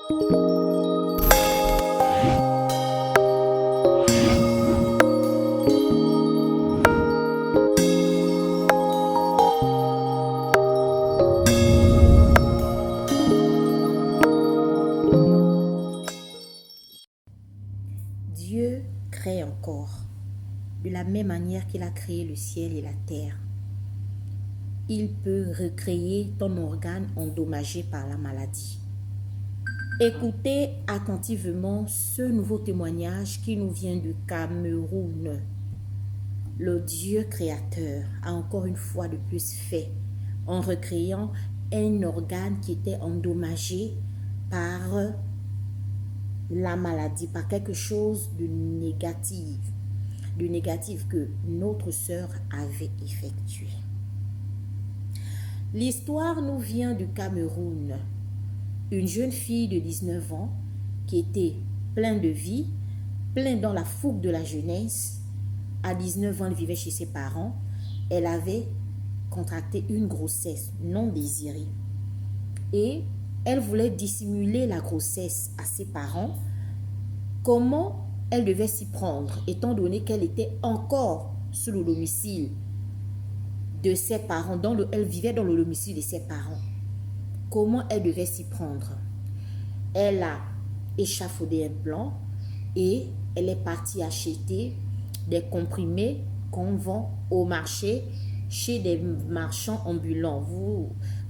Dieu crée encore, de la même manière qu'il a créé le ciel et la terre. Il peut recréer ton organe endommagé par la maladie. Écoutez attentivement ce nouveau témoignage qui nous vient du Cameroun. Le Dieu créateur a encore une fois de plus fait en recréant un organe qui était endommagé par la maladie, par quelque chose de négatif que notre sœur avait effectué. L'histoire nous vient du Cameroun. Une jeune fille de 19 ans qui était pleine de vie, pleine dans la fougue de la jeunesse. À 19 ans, elle vivait chez ses parents. Elle avait contracté une grossesse non désirée. Et elle voulait dissimuler la grossesse à ses parents. Comment elle devait s'y prendre, étant donné qu'elle était encore sous le domicile de ses parents, elle vivait dans le domicile de ses parents. Comment elle devait s'y prendre? Elle a échafaudé un plan et elle est partie acheter des comprimés qu'on vend au marché chez des marchands ambulants.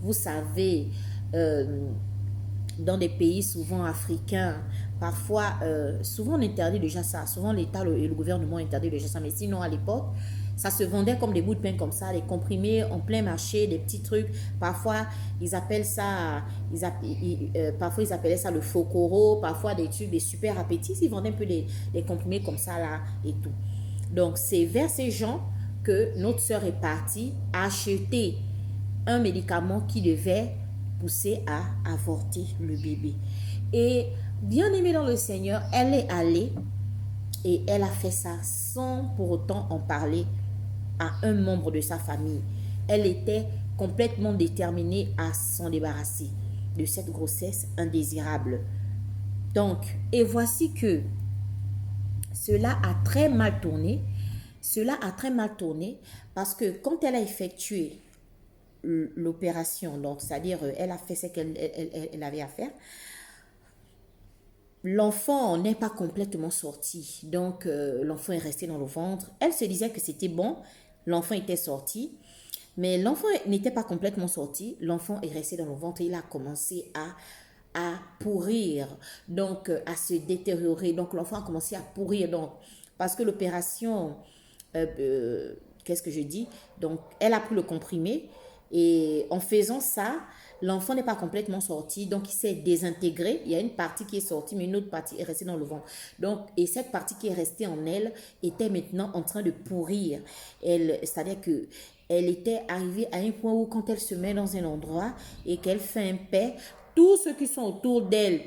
Vous savez, dans des pays souvent africains, parfois, souvent on interdit déjà ça. Souvent l'État et le gouvernement interdit déjà ça. Mais sinon, à l'époque, ça se vendait comme des bouts de pain comme ça, des comprimés en plein marché, des petits trucs. Parfois, ils appellent ça, parfois ils appelaient ça le fokoro, parfois des trucs, des super appétits. Ils vendaient un peu des comprimés comme ça là et tout. Donc, c'est vers ces gens que notre sœur est partie acheter un médicament qui devait pousser à avorter le bébé. Et bien aimée dans le Seigneur, elle est allée et elle a fait ça sans pour autant en parler à un membre de sa famille. Elle était complètement déterminée à s'en débarrasser de cette grossesse indésirable. Donc, et voici que cela a très mal tourné. Cela a très mal tourné parce que quand elle a effectué l'opération, donc c'est-à-dire elle a fait ce qu'elle avait à faire, l'enfant n'est pas complètement sorti. Donc, l'enfant est resté dans le ventre. Elle se disait que c'était bon. L'enfant était sorti. Mais l'enfant n'était pas complètement sorti. L'enfant est resté dans le ventre. Il a commencé à pourrir. Donc, à se détériorer. Donc, l'enfant a commencé à pourrir. Donc, parce que l'opération, qu'est-ce que je dis? Donc, elle a pris le comprimé. Et en faisant ça, l'enfant n'est pas complètement sorti, donc il s'est désintégré. Il y a une partie qui est sortie, mais une autre partie est restée dans le ventre. Donc, et cette partie qui est restée en elle était maintenant en train de pourrir. C'est-à-dire que elle était arrivée à un point où quand elle se met dans un endroit et qu'elle fait un paix, tous ceux qui sont autour d'elle,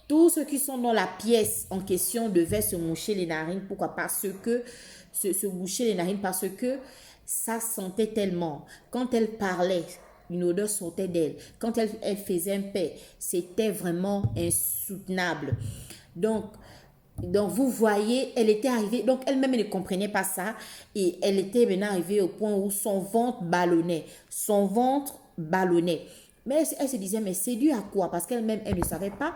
tous ceux qui sont dans la pièce en question devaient se moucher les narines. Pourquoi? Parce que, se moucher les narines parce que ça sentait tellement. Quand elle parlait, une odeur sortait d'elle. Quand elle faisait un paix, c'était vraiment insoutenable. Donc, vous voyez, elle était arrivée, donc elle-même elle ne comprenait pas ça. Et elle était maintenant arrivée au point où son ventre ballonnait. Son ventre ballonnait. Mais elle se disait, mais c'est dû à quoi? Parce qu'elle-même, elle ne savait pas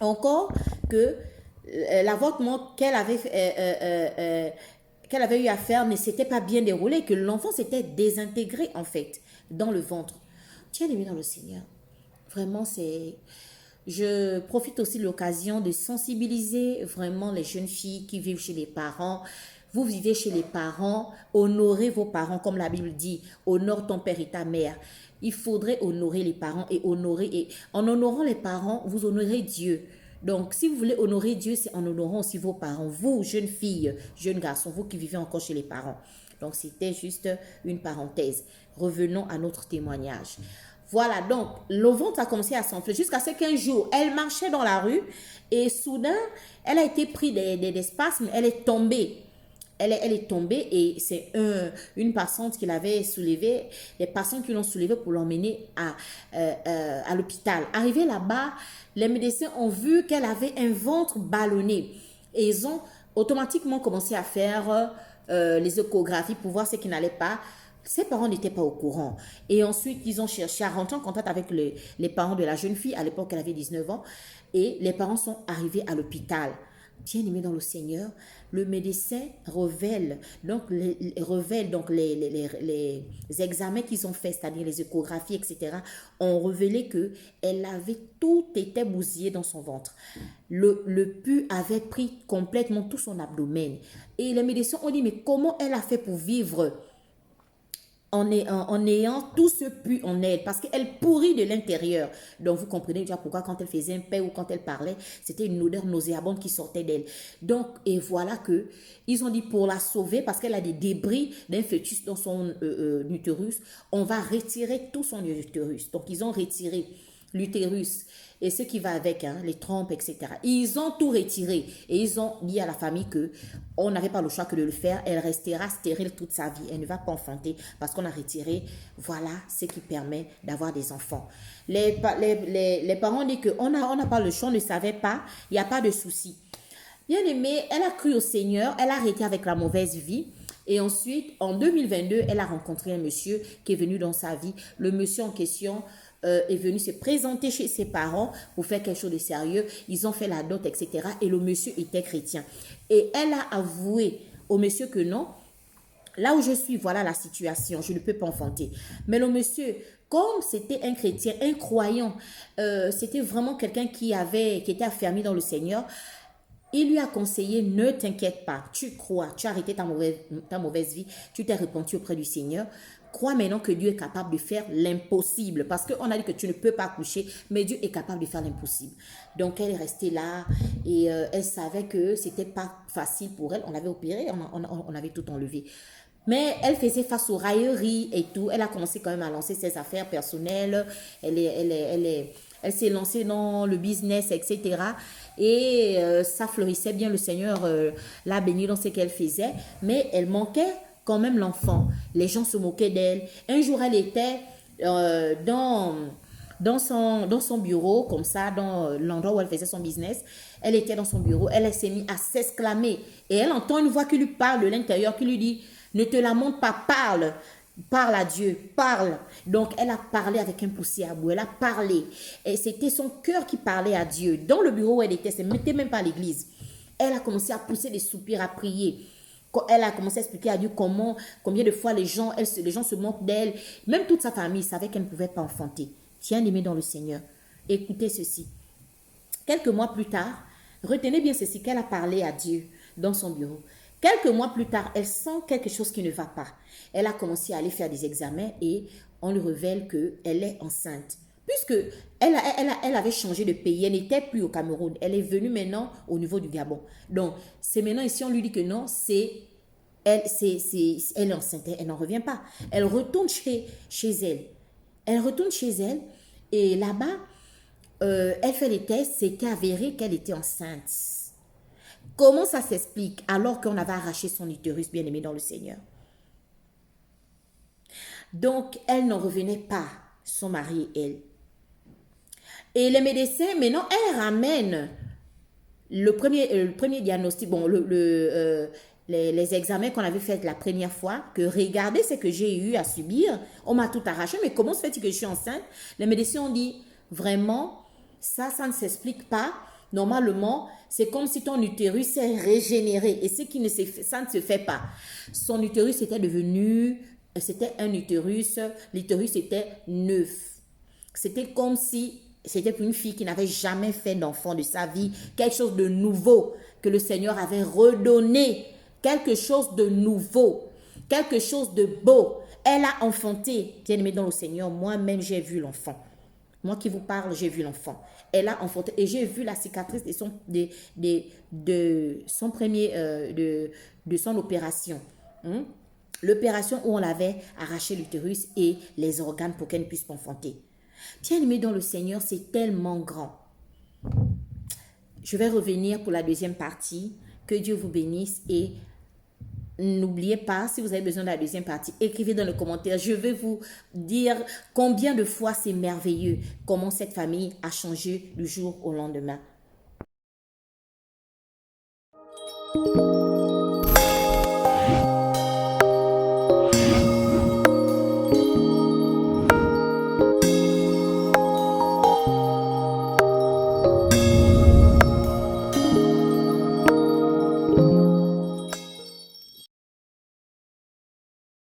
encore que l'avortement qu'elle avait eu à faire ne s'était pas bien déroulé, que l'enfant s'était désintégré en fait dans le ventre. Tiens, aimé dans le Seigneur. Vraiment, je profite aussi de l'occasion de sensibiliser vraiment les jeunes filles qui vivent chez les parents. Vous vivez chez les parents, honorez vos parents comme la Bible dit, honore ton père et ta mère. Il faudrait honorer les parents et en honorant les parents, vous honorez Dieu. Donc, si vous voulez honorer Dieu, c'est en honorant aussi vos parents. Vous, jeunes filles, jeunes garçons, vous qui vivez encore chez les parents. Donc, c'était juste une parenthèse. Revenons à notre témoignage. Voilà, donc, le ventre a commencé à s'enfler jusqu'à ce qu'un jour, elle marchait dans la rue et soudain, elle a été prise des spasmes, elle est tombée. elle est tombée et c'est une patiente qui l'avait soulevée, les patients qui l'ont soulevée pour l'emmener à l'hôpital. Arrivée là-bas, les médecins ont vu qu'elle avait un ventre ballonné et ils ont automatiquement commencé à faire les échographies pour voir ce qui n'allait pas. Ses parents n'étaient pas au courant. Et ensuite, ils ont cherché à rentrer en contact avec les parents de la jeune fille. À l'époque, elle avait 19 ans. Et les parents sont arrivés à l'hôpital. Bien-aimés dans le Seigneur, le médecin révèle donc les examens qu'ils ont faits, c'est-à-dire les échographies, etc., ont révélé que elle avait tout été bousillé dans son ventre. Le pus avait pris complètement tout son abdomen. Et les médecins ont dit, mais comment elle a fait pour vivre en ayant tout ce pus en elle, parce qu'elle pourrit de l'intérieur. Donc, vous comprenez déjà pourquoi quand elle faisait un paix ou quand elle parlait, c'était une odeur nauséabonde qui sortait d'elle. Donc, et voilà que ils ont dit pour la sauver, parce qu'elle a des débris d'un fœtus dans son utérus, on va retirer tout son utérus. Donc, ils ont retiré l'utérus et ce qui va avec, hein, les trompes, etc. Ils ont tout retiré et ils ont dit à la famille que on n'avait pas le choix que de le faire. Elle restera stérile toute sa vie. Elle ne va pas enfanter parce qu'on a retiré, voilà, ce qui permet d'avoir des enfants. Les parents disent qu'on n'a pas le choix, on ne savait pas, il n'y a pas de souci. Bien aimée, elle a cru au Seigneur, elle a arrêté avec la mauvaise vie. Et ensuite, en 2022, elle a rencontré un monsieur qui est venu dans sa vie. Le monsieur en question est venu se présenter chez ses parents pour faire quelque chose de sérieux. Ils ont fait la dot, etc. Et le monsieur était chrétien. Et elle a avoué au monsieur que non, là où je suis, voilà la situation, je ne peux pas enfanter. Mais le monsieur, comme c'était un chrétien, un croyant, c'était vraiment quelqu'un qui était affermi dans le Seigneur. Il lui a conseillé, ne t'inquiète pas, tu crois, tu as arrêté ta mauvaise vie, tu t'es repenti auprès du Seigneur. Crois maintenant que Dieu est capable de faire l'impossible. Parce qu'on a dit que tu ne peux pas accoucher, mais Dieu est capable de faire l'impossible. Donc elle est restée là et elle savait que c'était pas facile pour elle. On l'avait opéré, on avait tout enlevé. Mais elle faisait face aux railleries et tout. Elle a commencé quand même à lancer ses affaires personnelles. Elle s'est lancée dans le business, etc. Et ça fleurissait bien. Le Seigneur l'a bénie dans ce qu'elle faisait. Mais elle manquait quand même l'enfant. Les gens se moquaient d'elle. Un jour, elle était dans son bureau, comme ça, dans l'endroit où elle faisait son business. Elle était dans son bureau. Elle s'est mise à s'exclamer. Et elle entend une voix qui lui parle de l'intérieur, qui lui dit, ne te lamente pas, parle. Parle à Dieu, parle. Donc, elle a parlé avec un poussé à bout. Elle a parlé. Et c'était son cœur qui parlait à Dieu. Dans le bureau où elle était, elle ne mettait même pas à l'église. Elle a commencé à pousser des soupirs, à prier. Elle a commencé à expliquer à Dieu combien de fois les gens se moquent d'elle. Même toute sa famille savait qu'elle ne pouvait pas enfanter. Bien-aimée dans le Seigneur, écoutez ceci. Quelques mois plus tard, retenez bien ceci, qu'elle a parlé à Dieu dans son bureau. Quelques mois plus tard, elle sent quelque chose qui ne va pas. Elle a commencé à aller faire des examens et on lui révèle qu'elle est enceinte. Puisque elle avait changé de pays, elle n'était plus au Cameroun. Elle est venue maintenant au niveau du Gabon. Donc, c'est maintenant ici, on lui dit que non, elle est enceinte, elle n'en revient pas. Elle retourne chez elle. Elle retourne chez elle et là-bas, elle fait les tests, c'était avéré qu'elle était enceinte. Comment ça s'explique alors qu'on avait arraché son utérus, bien-aimé dans le Seigneur? Donc, elle n'en revenait pas, son mari et elle. Et les médecins, maintenant, elle ramène le premier diagnostic, bon, les examens qu'on avait fait la première fois, que regardez ce que j'ai eu à subir, on m'a tout arraché, mais comment se fait-il que je suis enceinte? Les médecins ont dit, vraiment, ça ne s'explique pas. Normalement, c'est comme si ton utérus s'est régénéré. Et ça ne se fait pas. Son utérus était c'était un utérus, l'utérus était neuf. C'était comme si c'était pour une fille qui n'avait jamais fait d'enfant de sa vie. Quelque chose de nouveau que le Seigneur avait redonné. Quelque chose de nouveau. Quelque chose de beau. Elle a enfanté. Bien-aimé dans le Seigneur, moi-même j'ai vu l'enfant. Moi qui vous parle, j'ai vu l'enfant. Elle a enfanté et j'ai vu la cicatrice de son opération. L'opération où on l'avait arraché l'utérus et les organes pour qu'elle ne puisse pas enfanter. Bien-aimé dans le Seigneur, c'est tellement grand. Je vais revenir pour la deuxième partie. Que Dieu vous bénisse et N'oubliez pas, si vous avez besoin de la deuxième partie, écrivez dans les commentaires. Je vais vous dire combien de fois c'est merveilleux, comment cette famille a changé du jour au lendemain.